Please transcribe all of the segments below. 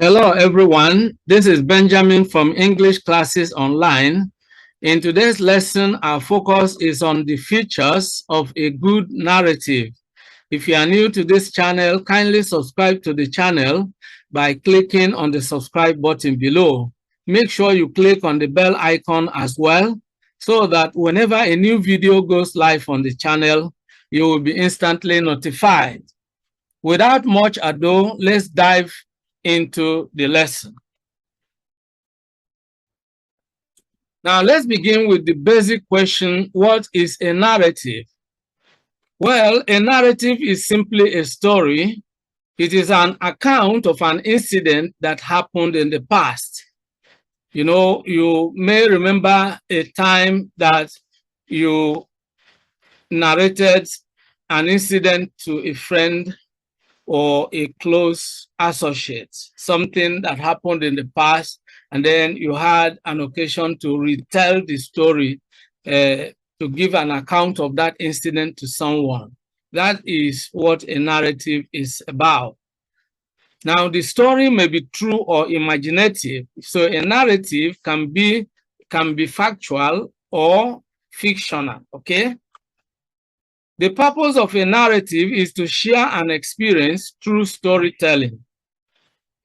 Hello, everyone. This is Benjamin from English Classes Online. In today's lesson, our focus is on the features of a good narrative. If you are new to this channel, kindly subscribe to the channel by clicking on the subscribe button below. Make sure you click on the bell icon as well, so that whenever a new video goes live on the channel, you will be instantly notified. Without much ado, let's dive into the lesson. Now, let's begin with the basic question, what is a narrative? Well, a narrative is simply a story. It is an account of an incident that happened in the past. You know, you may remember a time that you narrated an incident to a friend or a close associate, something that happened in the past, and then you had an occasion to retell the story, to give an account of that incident to someone. That is what a narrative is about. Now, the story may be true or imaginative. So a narrative can be factual or fictional, okay? The purpose of a narrative is to share an experience through storytelling,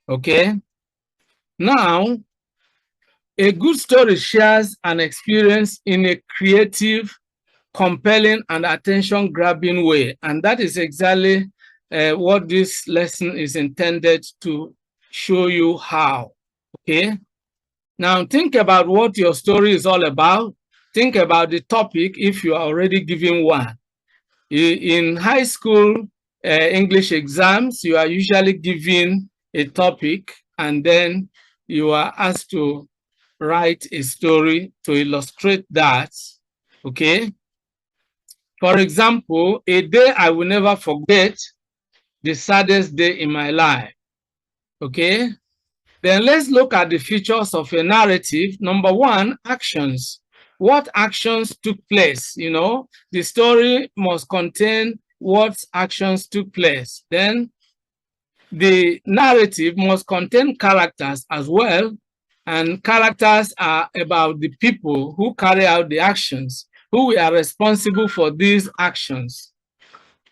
okay? Now, a good story shares an experience in a creative, compelling, and attention-grabbing way. And that is exactly what this lesson is intended to show you how, okay? Now, think about what your story is all about. Think about the topic if you are already given one. In high school English exams, you are usually given a topic and then you are asked to write a story to illustrate that, okay? For example, a day I will never forget, the saddest day in my life, okay? Then let's look at the features of a narrative. Number one, actions. What actions took place? You know, the story must contain what actions took place. Then the narrative must contain characters as well. And characters are about the people who carry out the actions, who are responsible for these actions.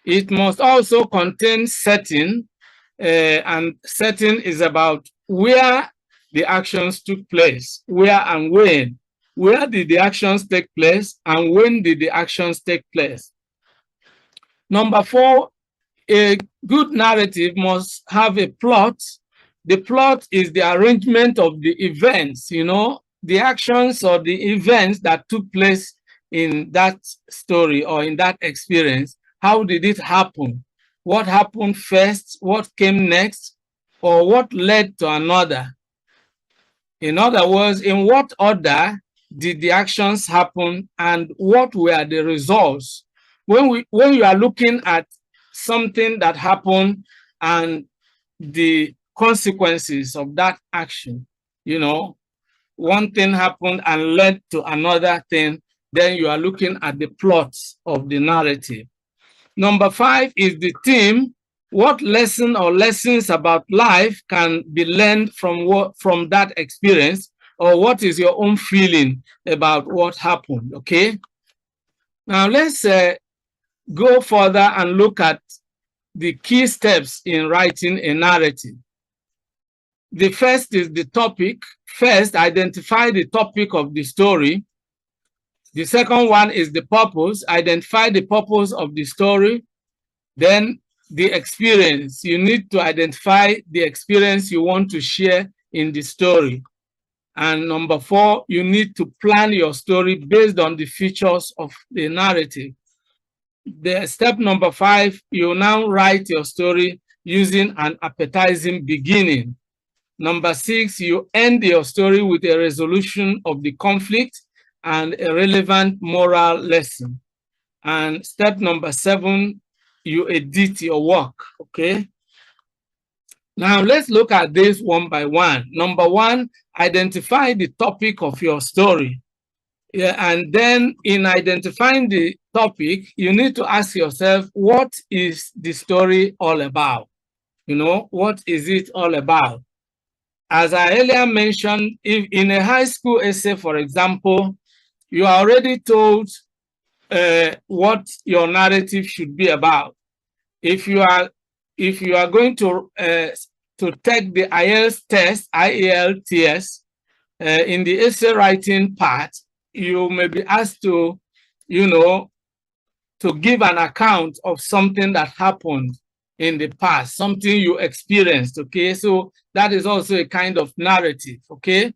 It must also contain setting, and setting is about where the actions took place, where and when. Where did the actions take place and when did the actions take place? Number four, a good narrative must have a plot. The plot is the arrangement of the events, you know, the actions or the events that took place in that story or in that experience. How did it happen? What happened first? What came next? Or what led to another? In other words, in what order did the actions happen and what were the results? When you are looking at something that happened and the consequences of that action, you know, one thing happened and led to another thing, then you are looking at the plots of the narrative. Number five is the theme. What lesson or lessons about life can be learned from that experience, or what is your own feeling about what happened, okay? Now let's go further and look at the key steps in writing a narrative. The first is the topic. First, identify the topic of the story. The second one is the purpose. Identify the purpose of the story. Then the experience. You need to identify the experience you want to share in the story. And number four, you need to plan your story based on the features of the narrative. The step number five, you now write your story using an appetizing beginning. Number six, you end your story with a resolution of the conflict and a relevant moral lesson. And step number seven, you edit your work, okay? Now let's look at this one by one. Number one, identify the topic of your story. Yeah, and then in identifying the topic, you need to ask yourself, what is the story all about? You know, what is it all about? as I earlier mentioned, if in a high school essay, for example, you are already told what your narrative should be about. If you are going to take the IELTS test, IELTS, in the essay writing part, you may be asked to, to give an account of something that happened in the past, something you experienced, okay? So that is also a kind of narrative, okay?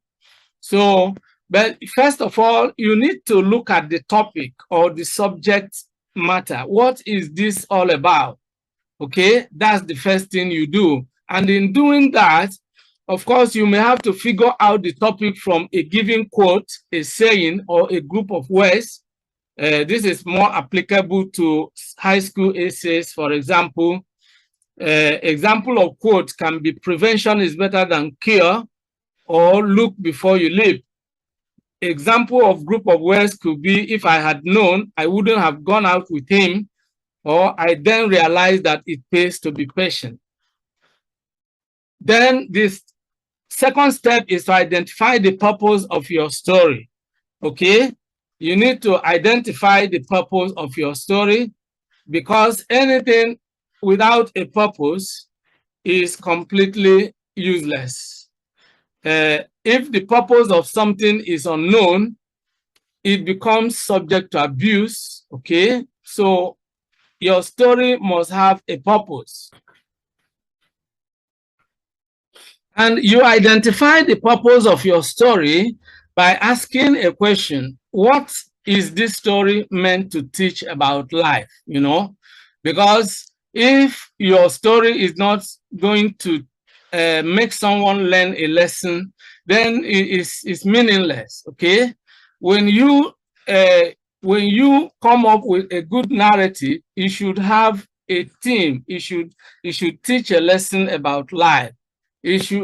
So, but first of all, you need to look at the topic or the subject matter. What is this all about? Okay, that's the first thing you do. And in doing that, of course, you may have to figure out the topic from a given quote, a saying, or a group of words. This is more applicable to high school essays. For example, example of quote can be prevention is better than cure, or look before you leap. Example of group of words could be, if I had known, I wouldn't have gone out with him, or I then realized that it pays to be patient. Then this second step is to identify the purpose of your story, okay? You need to identify the purpose of your story, because anything without a purpose is completely useless. If the purpose of something is unknown, it becomes subject to abuse, okay? So your story must have a purpose. And you identify the purpose of your story by asking a question: what is this story meant to teach about life? Because if your story is not going to make someone learn a lesson, then it's meaningless, okay? When you come up with a good narrative, you should have a theme. You should teach a lesson about life.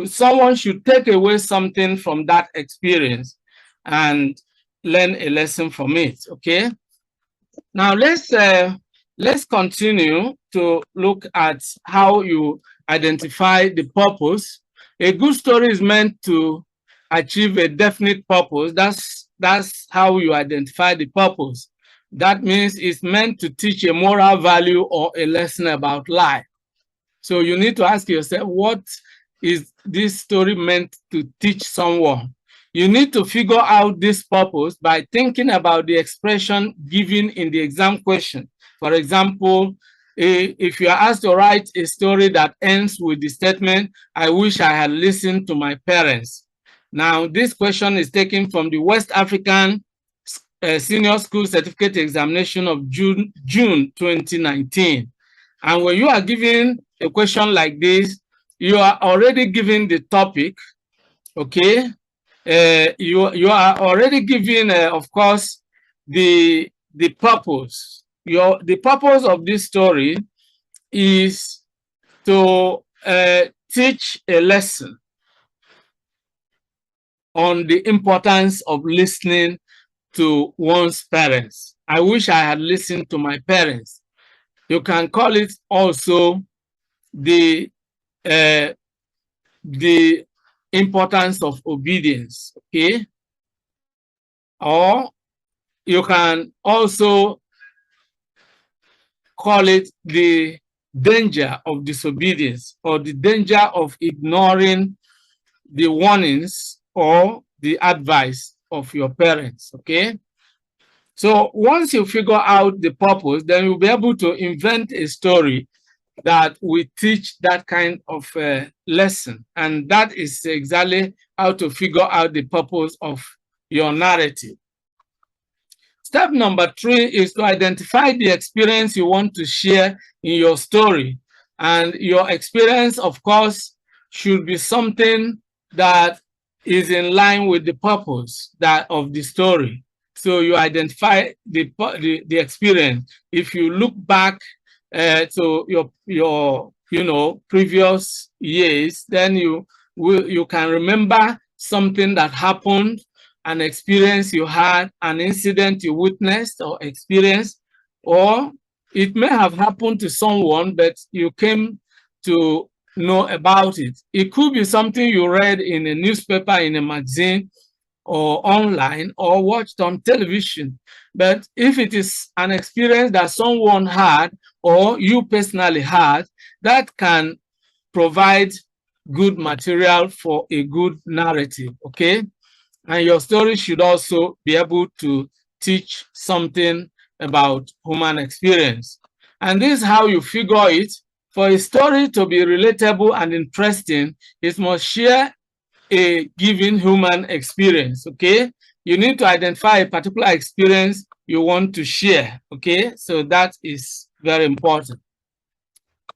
Someone should take away something from that experience and learn a lesson from it, okay? Now let's continue to look at how you identify the purpose. A good story is meant to achieve a definite purpose. That's how you identify the purpose. That means it's meant to teach a moral value or a lesson about life. So you need to ask yourself, what is this story meant to teach someone? You need to figure out this purpose by thinking about the expression given in the exam question. For example, if you are asked to write a story that ends with the statement, I wish I had listened to my parents. Now, this question is taken from the West African Senior School Certificate Examination of June 2019. And when you are given a question like this, you are already given the topic, okay? You are already given, of course, the purpose. The purpose of this story is to teach a lesson on the importance of listening to one's parents. I wish I had listened to my parents. You can call it also the importance of obedience, okay? Or you can also call it the danger of disobedience, or the danger of ignoring the warnings or the advice of your parents, okay? So once you figure out the purpose, then you'll be able to invent a story that will teach that kind of lesson. And that is exactly how to figure out the purpose of your narrative. Step number 3 is to identify the experience you want to share in your story. And your experience, of course, should be something that is in line with the purpose of the story. So you identify the experience. If you look back to your previous years, then you can remember something that happened, an experience you had, an incident you witnessed or experienced, or it may have happened to someone, but you came to know about it. It could be something you read in a newspaper, in a magazine, or online, or watched on television. But if it is an experience that someone had or you personally had, that can provide good material for a good narrative, okay? And your story should also be able to teach something about human experience. And this is how you figure it. For a story to be relatable and interesting, it must share a given human experience, okay? You need to identify a particular experience you want to share, okay? So that is very important.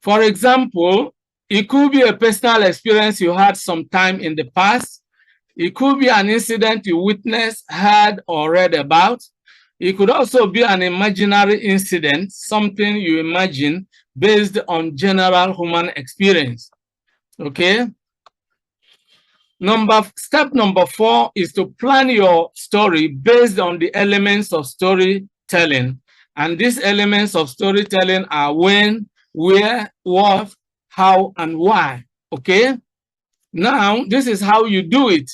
For example, it could be a personal experience you had sometime in the past. It could be an incident you witnessed, heard, or read about. It could also be an imaginary incident, something you imagine based on general human experience, okay? Step number 4 is to plan your story based on the elements of storytelling. And these elements of storytelling are when, where, what, how, and why, okay? Now, this is how you do it.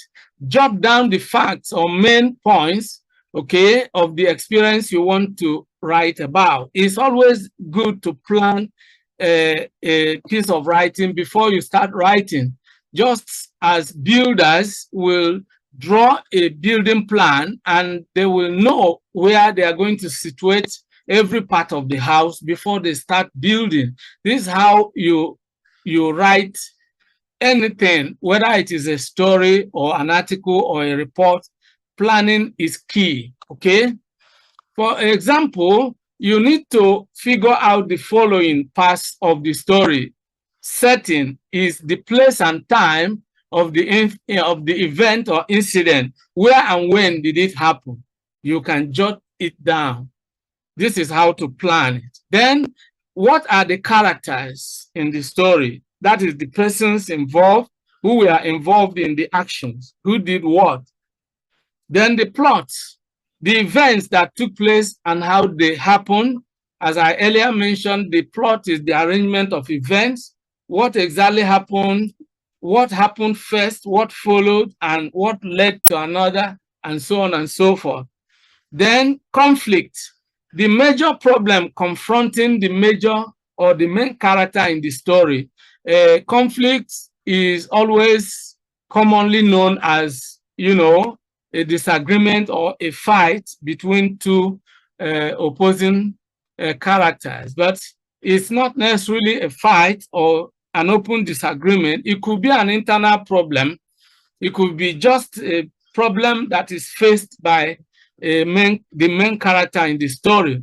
Jot down the facts or main points, okay, of the experience you want to write about. It's always good to plan a piece of writing before you start writing. Just as builders will draw a building plan and they will know where they are going to situate every part of the house before they start building. This is how you write anything, whether it is a story or an article or a report. Planning is key, okay? For example, you need to figure out the following parts of the story. Setting is the place and time of the event or incident. Where and when did it happen? You can jot it down. This is how to plan it. Then, what are the characters in the story? That is the persons involved, who were involved in the actions, who did what. Then the plot, the events that took place and how they happened. As I earlier mentioned, the plot is the arrangement of events. What exactly happened, what happened first, what followed, and what led to another, and so on and so forth. Then conflict, the major problem confronting the major or the main character in the story. Conflict is always commonly known as, a disagreement or a fight between two opposing characters. But it's not necessarily a fight or an open disagreement. It could be an internal problem. It could be just a problem that is faced by the main character in the story.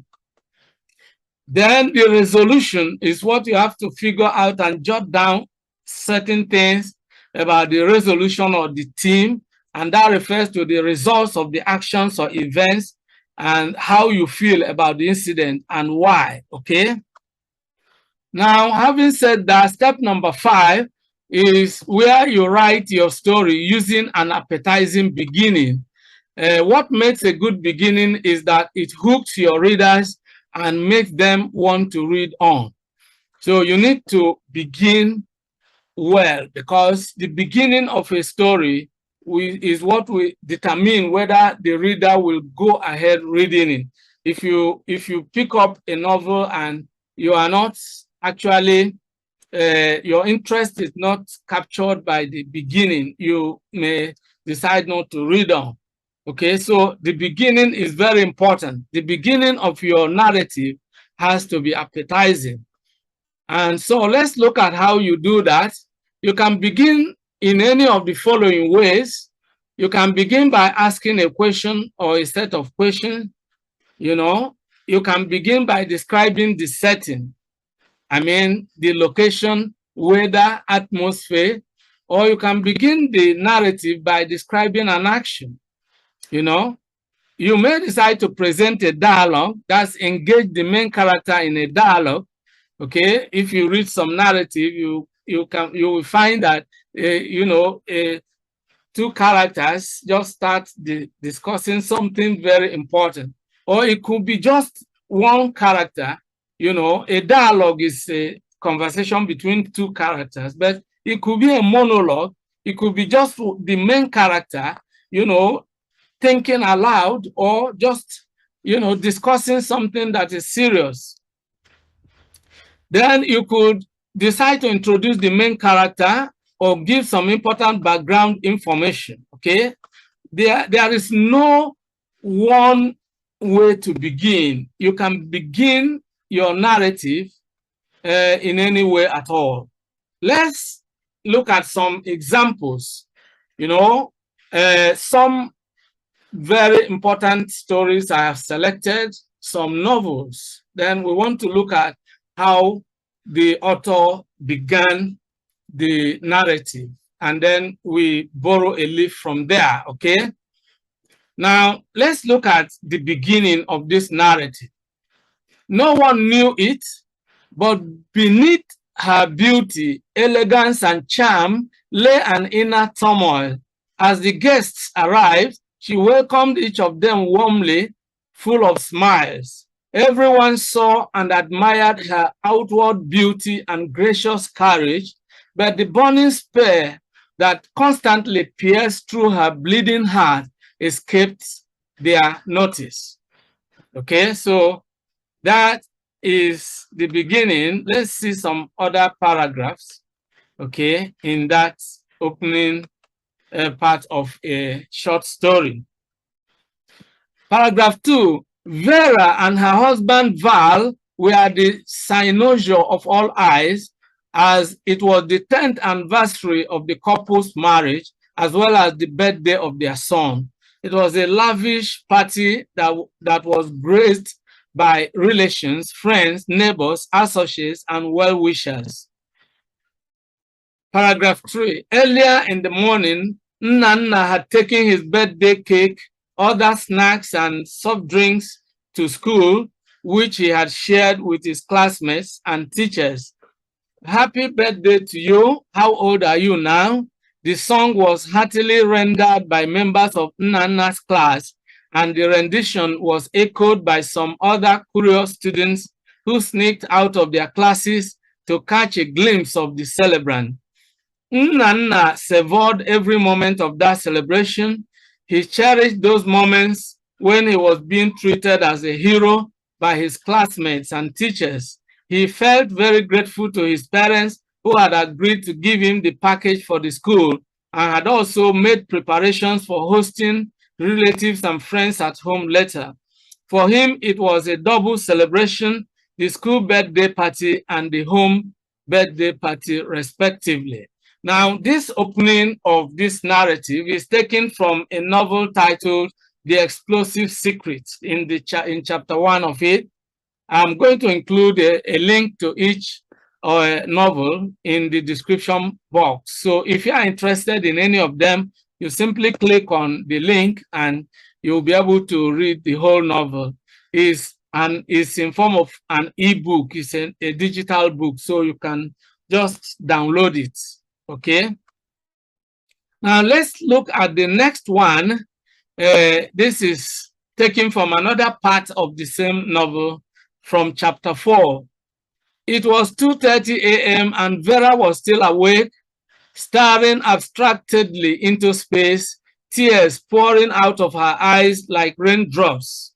Then the resolution is what you have to figure out and jot down certain things about the resolution of the team, and that refers to the results of the actions or events and how you feel about the incident and why, okay? Now, having said that, step number 5 is where you write your story using an appetizing beginning. What makes a good beginning is that it hooks your readers and makes them want to read on. So you need to begin well, because the beginning of a story is what will determine whether the reader will go ahead reading it. If you pick up a novel and you are not actually, your interest is not captured by the beginning, you may decide not to read on. Okay, so the beginning is very important. The beginning of your narrative has to be appetizing. And so let's look at how you do that. You can begin in any of the following ways. You can begin by asking a question or a set of questions. You can begin by describing the setting. I mean, the location, weather, atmosphere, or you can begin the narrative by describing an action. You may decide to present a dialogue, that's engage the main character in a dialogue. Okay, if you read some narrative, you will find that two characters just start discussing something very important, or it could be just one character. A dialogue is conversation between two characters, but it could be a monologue. It could be just the main character, you know, thinking aloud, or just, you know, discussing something that is serious. Then you could decide to introduce the main character or give some important background information, okay? There is no one way to begin. You can begin your narrative in any way at all. Let's look at some examples. You know, some very important stories I have selected, some novels. Then we want to look at how the author began the narrative, and then we borrow a leaf from there, okay? Now, let's look at the beginning of this narrative. No one knew it, but beneath her beauty, elegance, and charm lay an inner turmoil. As the guests arrived, she welcomed each of them warmly, full of smiles. Everyone saw and admired her outward beauty and gracious courage, but the burning spear that constantly pierced through her bleeding heart escaped their notice. Okay, so that is the beginning. Let's see some other paragraphs, okay, in that opening part of a short story. Paragraph 2, Vera and her husband Val were the cynosure of all eyes, as it was the 10th anniversary of the couple's marriage, as well as the birthday of their son. It was a lavish party that was graced by relations, friends, neighbors, associates, and well-wishers. Paragraph 3, earlier in the morning, Nana had taken his birthday cake, other snacks, and soft drinks to school, which he had shared with his classmates and teachers. Happy birthday to you. How old are you now? The song was heartily rendered by members of Nana's class, and the rendition was echoed by some other curious students who sneaked out of their classes to catch a glimpse of the celebrant. Nana savored every moment of that celebration. He cherished those moments when he was being treated as a hero by his classmates and teachers. He felt very grateful to his parents, who had agreed to give him the package for the school, and had also made preparations for hosting relatives and friends at home later. For him, it was a double celebration, the school birthday party and the home birthday party, respectively. Now, this opening of this narrative is taken from a novel titled The Explosive Secret in chapter 1 of it. I'm going to include a link to each novel in the description box. So if you are interested in any of them, you simply click on the link and you'll be able to read the whole novel. It's in form of an ebook. It's a digital book, so you can just download it. Okay. Now let's look at the next one. This is taken from another part of the same novel, from chapter 4. It was 2:30 a.m. and Vera was still awake, staring abstractedly into space, tears pouring out of her eyes like raindrops.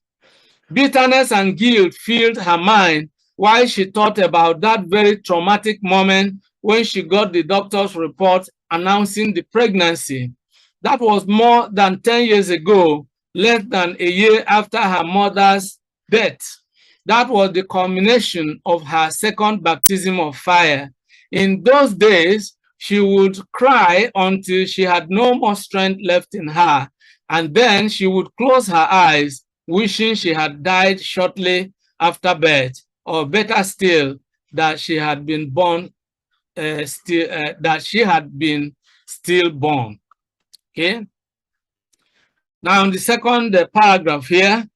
Bitterness and guilt filled her mind while she thought about that very traumatic moment when she got the doctor's report announcing the pregnancy. That was more than 10 years ago, less than a year after her mother's death. That was the culmination of her second baptism of fire. In those days, she would cry until she had no more strength left in her, and then she would close her eyes, wishing she had died shortly after birth, or better still, that she had been born stillborn. Okay. Now, in the second paragraph here,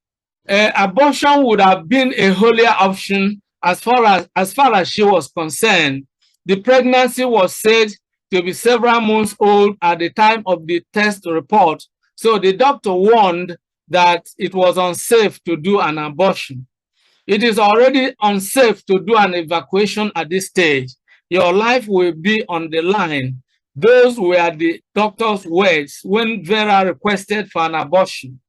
abortion would have been a holier option as far as she was concerned. The pregnancy was said to be several months old at the time of the test report, so the doctor warned that it was unsafe to do an abortion. It is already unsafe to do an evacuation at this stage. Your life will be on the line. Those were the doctor's words when Vera requested for an abortion.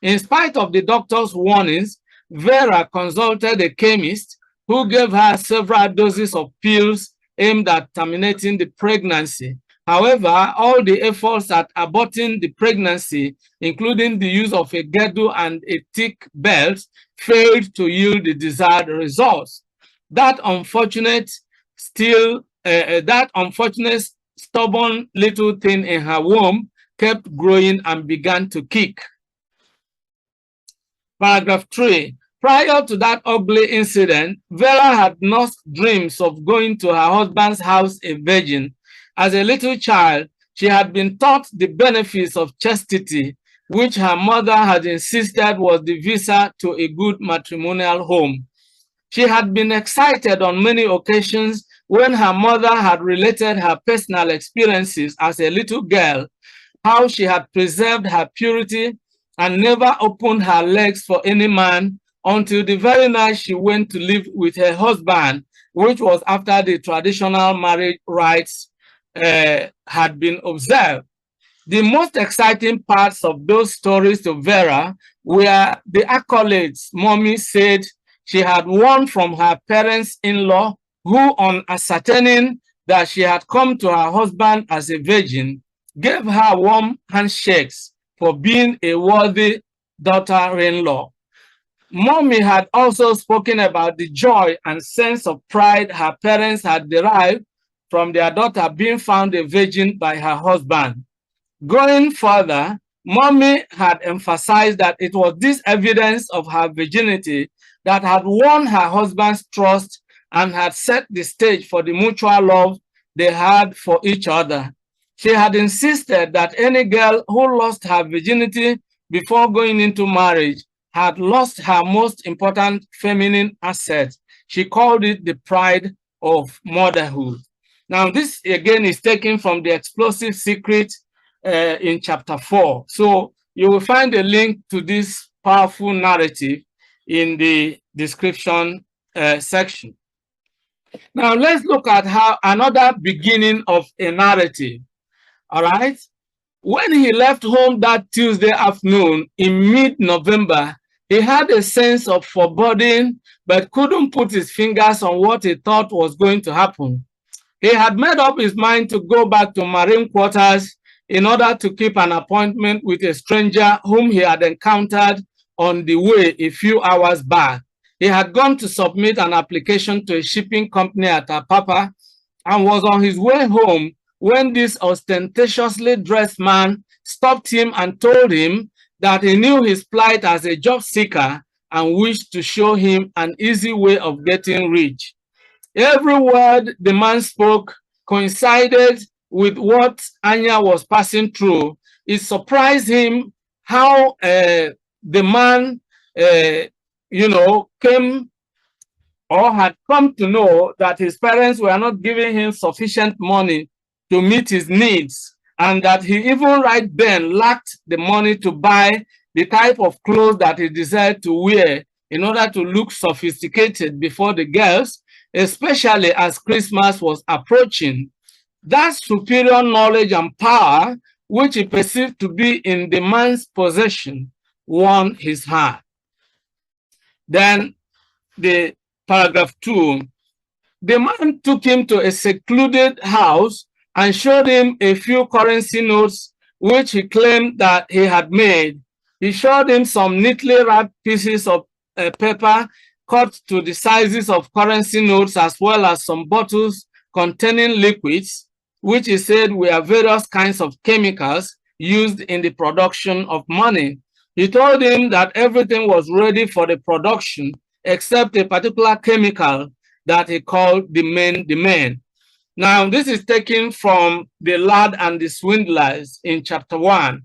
In spite of the doctor's warnings, Vera consulted a chemist who gave her several doses of pills aimed at terminating the pregnancy. However, all the efforts at aborting the pregnancy, including the use of a girdle and a thick belt, failed to yield the desired results. That unfortunate stubborn little thing in her womb kept growing and began to kick. Paragraph 3. Prior to that ugly incident, Vera had nursed dreams of going to her husband's house a virgin. As a little child, she had been taught the benefits of chastity, which her mother had insisted was the visa to a good matrimonial home. She had been excited on many occasions when her mother had related her personal experiences as a little girl, how she had preserved her purity and never opened her legs for any man until the very night she went to live with her husband, which was after the traditional marriage rites had been observed. The most exciting parts of those stories to Vera were the accolades Mommy said she had won from her parents-in-law, who, on ascertaining that she had come to her husband as a virgin, gave her warm handshakes for being a worthy daughter-in-law. Mommy had also spoken about the joy and sense of pride her parents had derived from their daughter being found a virgin by her husband. Going further, Mommy had emphasized that it was this evidence of her virginity that had won her husband's trust and had set the stage for the mutual love they had for each other. She had insisted that any girl who lost her virginity before going into marriage had lost her most important feminine asset. She called it the pride of motherhood. Now, this again is taken from the Explosive Secret in chapter 4. So you will find a link to this powerful narrative in the description section. Now, let's look at how another beginning of a narrative. All right. When he left home that Tuesday afternoon in mid-November, he had a sense of foreboding, but couldn't put his fingers on what he thought was going to happen. He had made up his mind to go back to Marine quarters in order to keep an appointment with a stranger whom he had encountered on the way a few hours back. He had gone to submit an application to a shipping company at Apapa and was on his way home when this ostentatiously dressed man stopped him and told him that he knew his plight as a job seeker and wished to show him an easy way of getting rich. Every word the man spoke coincided with what Anya was passing through. It surprised him how the man, came or had come to know that his parents were not giving him sufficient money to meet his needs, and that he even right then lacked the money to buy the type of clothes that he desired to wear in order to look sophisticated before the girls, especially as Christmas was approaching. That superior knowledge and power, which he perceived to be in the man's possession, won his heart. Then the paragraph 2, the man took him to a secluded house and showed him a few currency notes which he claimed that he had made. He showed him some neatly wrapped pieces of paper cut to the sizes of currency notes, as well as some bottles containing liquids, which he said were various kinds of chemicals used in the production of money. He told him that everything was ready for the production except a particular chemical that he called the main. Now, this is taken from The Lad and the Swindlers in chapter 1.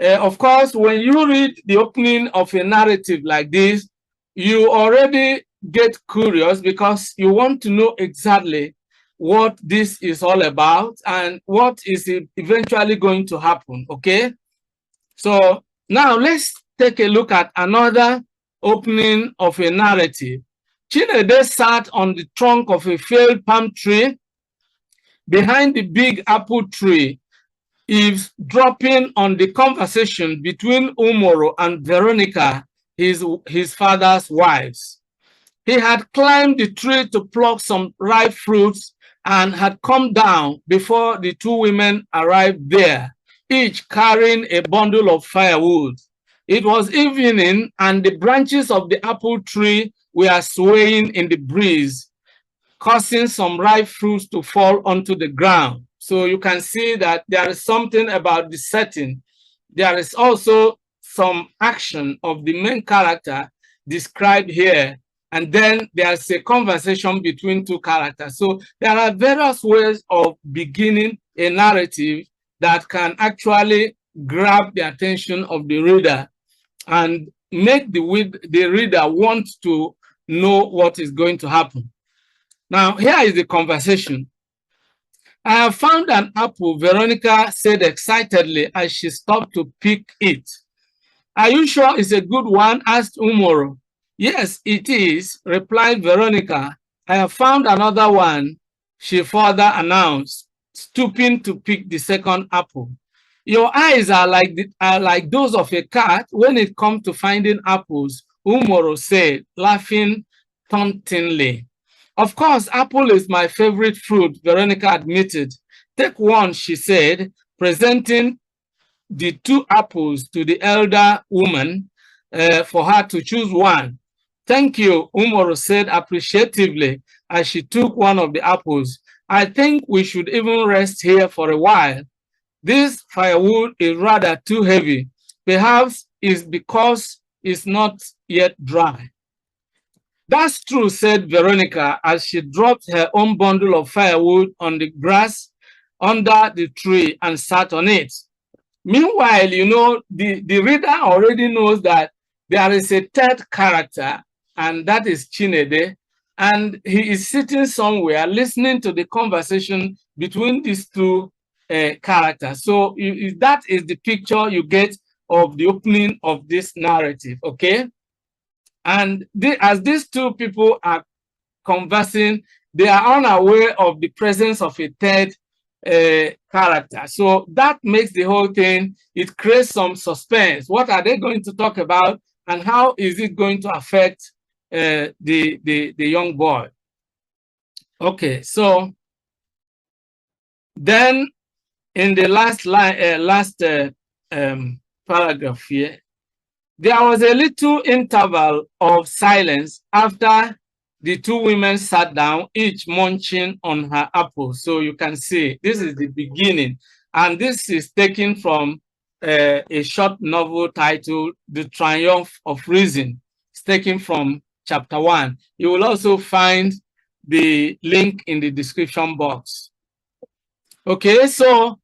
Of course, when you read the opening of a narrative like this, you already get curious because you want to know exactly what this is all about and what is eventually going to happen, okay? So now let's take a look at another opening of a narrative. Chinede sat on the trunk of a failed palm tree behind the big apple tree, eavesdropping on the conversation between Umoro and Veronica, his father's wives. He had climbed the tree to pluck some ripe fruits and had come down before the two women arrived there, each carrying a bundle of firewood. It was evening, and the branches of the apple tree were swaying in the breeze, causing some ripe fruits to fall onto the ground. So you can see that there is something about the setting. There is also some action of the main character described here. And then there's a conversation between two characters. So there are various ways of beginning a narrative that can actually grab the attention of the reader and make the reader want to know what is going to happen. Now, here is the conversation. I have found an apple, Veronica said excitedly as she stopped to pick it. Are you sure it's a good one? Asked Umoro. Yes, it is, replied Veronica. I have found another one, she further announced, stooping to pick the second apple. Your eyes are like those of a cat when it comes to finding apples, Umoro said, laughing tauntingly. Of course, apple is my favorite fruit, Veronica admitted. Take one, she said, presenting the two apples to the elder woman for her to choose one. Thank you, Umoro said appreciatively as she took one of the apples. I think we should even rest here for a while. This firewood is rather too heavy. Perhaps it's because it's not yet dry. That's true, said Veronica as she dropped her own bundle of firewood on the grass under the tree and sat on it. Meanwhile, you know, the reader already knows that there is a third character, and that is Chinede, and he is sitting somewhere listening to the conversation between these two characters. So that is the picture you get of the opening of this narrative, okay? And as these two people are conversing, they are unaware of the presence of a third character. So that makes the whole thing, it creates some suspense. What are they going to talk about, and how is it going to affect the young boy? Okay, so then in the last paragraph here, there was a little interval of silence after the two women sat down, each munching on her apple. So you can see this is the beginning, and this is taken from a short novel titled The Triumph of Reason. It's taken from chapter 1. You will also find the link in the description box. Okay, so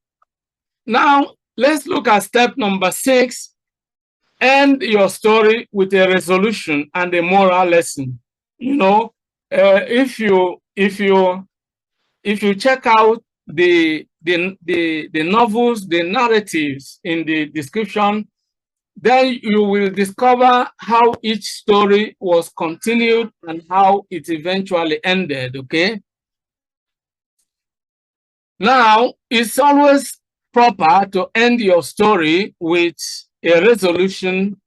now let's look at step number 6. End your story with a resolution and a moral lesson. You know, if you check out the novels, the narratives in the description, then you will discover how each story was continued and how it eventually ended. Okay. Now, it's always proper to end your story with a resolution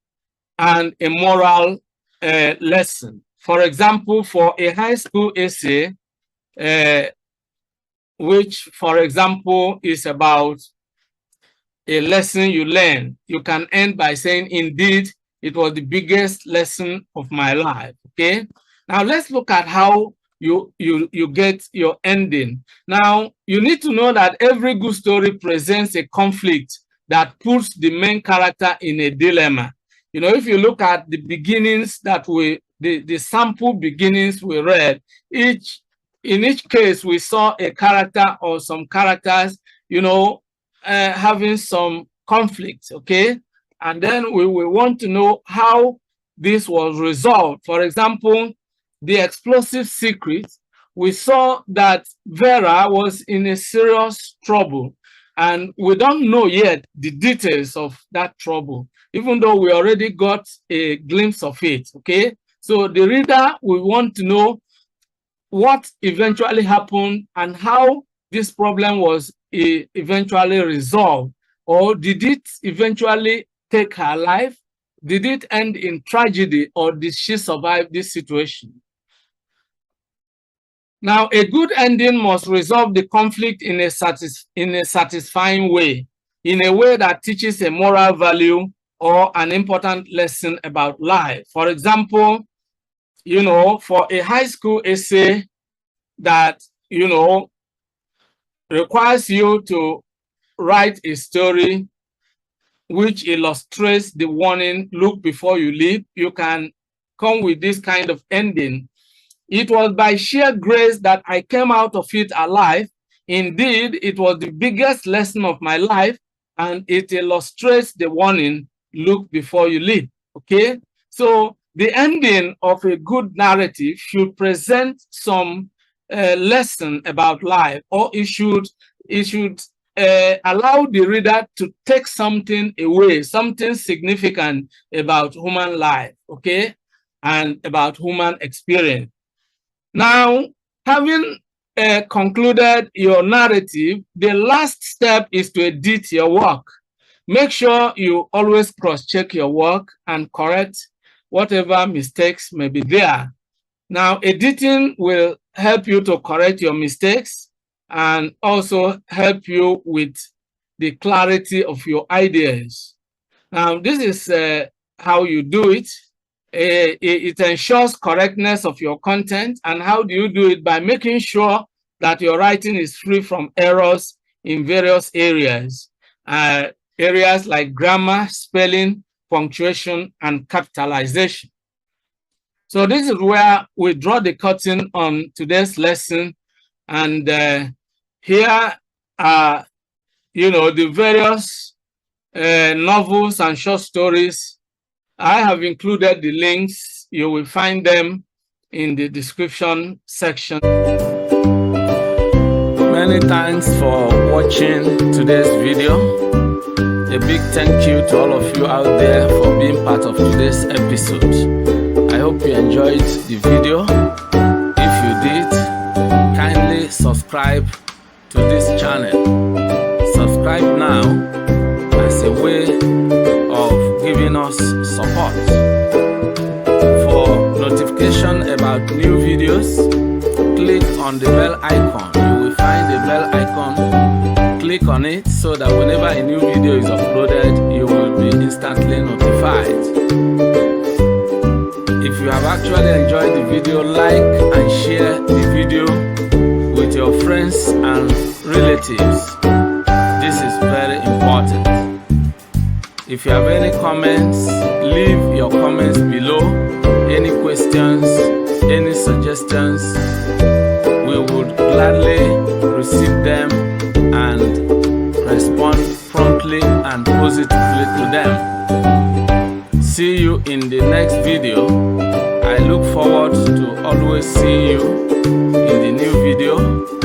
and a moral lesson. For example, for a high school essay, which, for example, is about a lesson you learn, you can end by saying, indeed, it was the biggest lesson of my life. Okay. Now let's look at how you get your ending. Now, you need to know that every good story presents a conflict that puts the main character in a dilemma. You know, if you look at the beginnings that the sample beginnings we read, in each case, we saw a character or some characters, you know, having some conflict, okay? And then we will want to know how this was resolved. For example, the explosive secret, we saw that Vera was in a serious trouble. and we don't know yet the details of that trouble, even though we already got a glimpse of it, okay? So the reader will want to know what eventually happened and how this problem was eventually resolved, or did it eventually take her life? Did it end in tragedy, or did she survive this situation? Now, a good ending must resolve the conflict in a satisfying way, in a way that teaches a moral value or an important lesson about life. For example, you know, for a high school essay that, you know, requires you to write a story which illustrates the warning, look before you leap, you can come with this kind of ending. It was by sheer grace that I came out of it alive. Indeed, it was the biggest lesson of my life, and it illustrates the warning, look before you leap, okay? So the ending of a good narrative should present some lesson about life, or it should allow the reader to take something away, something significant about human life, okay, and about human experience. Now, having concluded your narrative, the last step is to edit your work. Make sure you always cross-check your work and correct whatever mistakes may be there. Now, editing will help you to correct your mistakes and also help you with the clarity of your ideas. Now, this is how you do it. It ensures correctness of your content. And how do you do it? By making sure that your writing is free from errors in various areas. Areas like grammar, spelling, punctuation, and capitalization. So this is where we draw the curtain on today's lesson. And here are, you know, the various novels and short stories. I have included the links. You will find them in the description section. Many thanks for watching today's video. A big thank you to all of you out there for being part of today's episode. I hope you enjoyed the video. If you did, kindly subscribe to this channel. Subscribe now as a way of giving us support. For notification about new videos, click on the bell icon. You will find the bell icon. Click on it so that whenever a new video is uploaded, you will be instantly notified. If you have actually enjoyed the video, like and share the video with your friends and relatives. This is very important. If you have any comments, leave your comments below. Any questions, any suggestions, we would gladly receive them and respond promptly and positively to them. See you in the next video. I look forward to always seeing you in the new video.